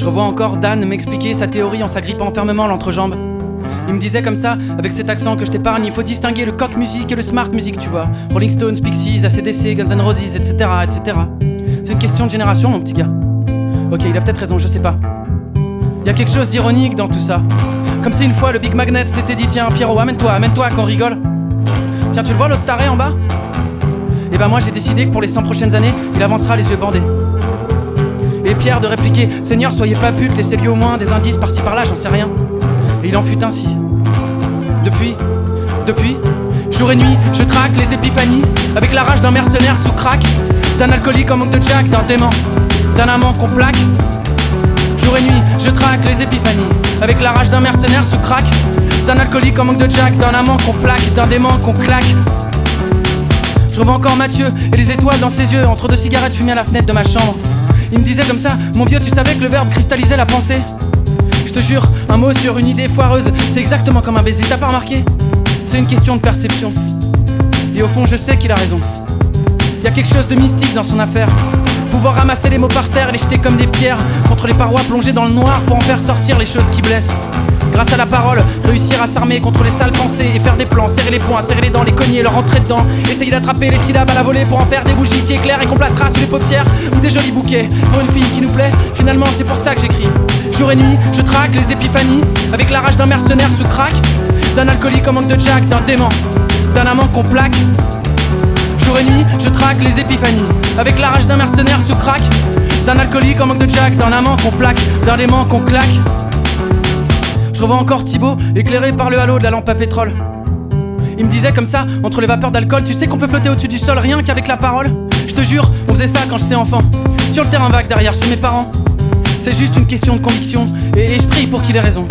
Je revois encore Dan m'expliquer sa théorie en s'agrippant fermement l'entrejambe. Il me disait comme ça, avec cet accent que je t'épargne, il faut distinguer le coq music et le smart music, tu vois. Rolling Stones, Pixies, AC/DC, Guns N' Roses, etc., etc. C'est une question de génération, mon petit gars. Ok, il a peut-être raison, je sais pas. Y a quelque chose d'ironique dans tout ça. Comme si une fois le Big Magnet s'était dit: tiens Pierrot, amène-toi qu'on rigole. Tiens, tu le vois l'autre taré en bas? Et ben moi j'ai décidé que pour les 100 prochaines années, il avancera les yeux bandés. Et Pierre de répliquer: Seigneur, soyez pas pute, laissez-lui au moins des indices par-ci par-là, j'en sais rien. Et il en fut ainsi. Depuis, jour et nuit, je traque les épiphanies, avec la rage d'un mercenaire sous crack, d'un alcoolique en manque de jack, d'un dément, d'un amant qu'on plaque. Jour et nuit, je traque les épiphanies, avec la rage d'un mercenaire sous crack, d'un alcoolique en manque de jack, d'un amant qu'on plaque, d'un dément qu'on claque. Je revois encore Mathieu et les étoiles dans ses yeux, entre deux cigarettes fumées à la fenêtre de ma chambre. Il me disait comme ça: mon vieux, tu savais que le verbe cristallisait la pensée? Je te jure, un mot sur une idée foireuse, c'est exactement comme un baiser, t'as pas remarqué? C'est une question de perception. Et au fond, je sais qu'il a raison. Y a quelque chose de mystique dans son affaire. Pouvoir ramasser les mots par terre et les jeter comme des pierres contre les parois plongées dans le noir pour en faire sortir les choses qui blessent. Grâce à la parole, réussir à s'armer contre les sales pensées et faire des plans, serrer les poings, serrer les dents, les cogner, leur rentrer dedans. Essayer d'attraper les syllabes à la volée pour en faire des bougies qui éclairent et qu'on placera sous les paupières ou des jolis bouquets pour une fille qui nous plaît. Finalement, c'est pour ça que j'écris. Jour et nuit, je traque les épiphanies avec la rage d'un mercenaire sous crack, d'un alcoolique en manque de jack, d'un dément, d'un amant qu'on plaque. Jour et nuit, je traque les épiphanies avec la rage d'un mercenaire sous crack, d'un alcoolique en manque de jack, d'un amant qu'on plaque, d'un dément qu'on claque. Je revois encore Thibaut, éclairé par le halo de la lampe à pétrole. Il me disait comme ça, entre les vapeurs d'alcool: tu sais qu'on peut flotter au-dessus du sol rien qu'avec la parole? Je te jure, on faisait ça quand j'étais enfant, sur le terrain vague derrière chez mes parents. C'est juste une question de conviction, et je prie pour qu'il ait raison.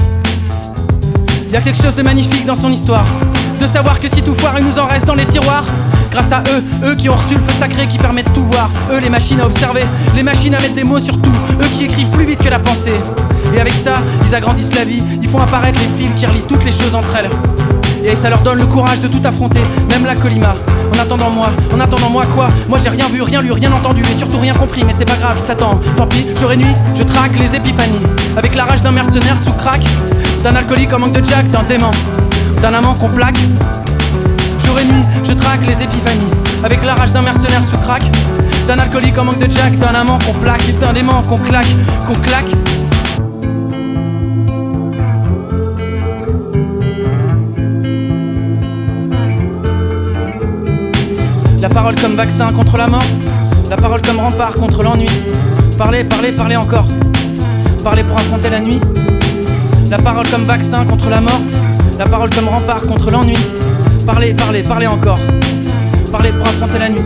Y a quelque chose de magnifique dans son histoire, de savoir que si tout foire, il nous en reste dans les tiroirs. Grâce à eux qui ont reçu le feu sacré qui permet de tout voir. Eux, les machines à observer, les machines à mettre des mots sur tout. Eux qui écrivent plus vite que la pensée. Et avec ça, ils agrandissent la vie, ils font apparaître les fils qui relient toutes les choses entre elles. Et ça leur donne le courage de tout affronter, même la colima. En attendant moi quoi? Moi j'ai rien vu, rien lu, rien entendu et surtout rien compris, mais c'est pas grave, je t'attends. Tant pis, jour et nuit, je traque les épiphanies avec la rage d'un mercenaire sous crack, d'un alcoolique en manque de jack, d'un dément, d'un amant qu'on plaque. Jour et nuit, je traque les épiphanies avec la rage d'un mercenaire sous crack, d'un alcoolique en manque de jack, d'un amant qu'on plaque, d'un dément qu'on claque, qu'on claque. La parole comme vaccin contre la mort, la parole comme rempart contre l'ennui. Parler, parler, parler encore. Parler pour affronter la nuit. La parole comme vaccin contre la mort, la parole comme rempart contre l'ennui. Parler, parler, parler encore. Parler pour affronter la nuit.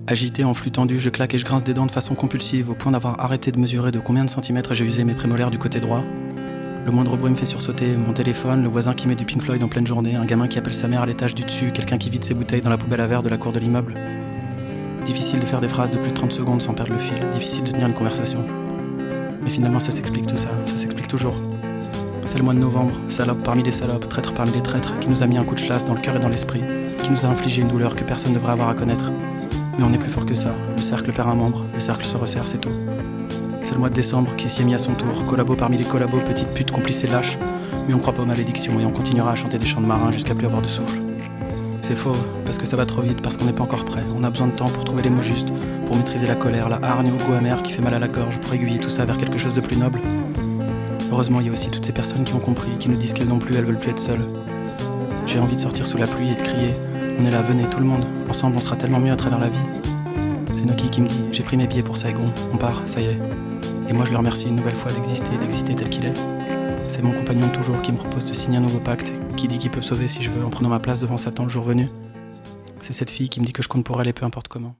Agité en flux tendu, je claque et je grince des dents de façon compulsive, au point d'avoir arrêté de mesurer de combien de centimètres j'ai usé mes prémolaires du côté droit. Le moindre bruit me fait sursauter, mon téléphone, le voisin qui met du Pink Floyd en pleine journée, un gamin qui appelle sa mère à l'étage du dessus, quelqu'un qui vide ses bouteilles dans la poubelle à verre de la cour de l'immeuble. Difficile de faire des phrases de plus de 30 secondes sans perdre le fil, difficile de tenir une conversation. Mais finalement ça s'explique tout ça, ça s'explique toujours. C'est le mois de novembre, salope parmi les salopes, traître parmi les traîtres, qui nous a mis un coup de chlasse dans le cœur et dans l'esprit, qui nous a infligé une douleur que personne ne devrait avoir à connaître. Mais on est plus fort que ça, le cercle perd un membre, le cercle se resserre, c'est tout. C'est le mois de décembre qui s'y est mis à son tour, collabo parmi les collabos, petite pute, complice et lâche. Mais on croit pas aux malédictions et on continuera à chanter des chants de marins jusqu'à plus avoir de souffle. C'est faux, parce que ça va trop vite, parce qu'on n'est pas encore prêt. On a besoin de temps pour trouver les mots justes, pour maîtriser la colère, la hargne au goût amer qui fait mal à la gorge, pour aiguiller tout ça vers quelque chose de plus noble. Heureusement, il y a aussi toutes ces personnes qui ont compris, qui nous disent qu'elles n'ont plus, elles veulent plus être seules. J'ai envie de sortir sous la pluie et de crier: on est là, venez tout le monde, ensemble on sera tellement mieux à travers la vie. C'est Noki qui me dit: j'ai pris mes billets pour Saigon, on part, ça y est. Et moi je le remercie une nouvelle fois d'exister tel qu'il est. C'est mon compagnon de toujours qui me propose de signer un nouveau pacte, qui dit qu'il peut me sauver si je veux en prenant ma place devant Satan le jour venu. C'est cette fille qui me dit que je compte pour elle et peu importe comment.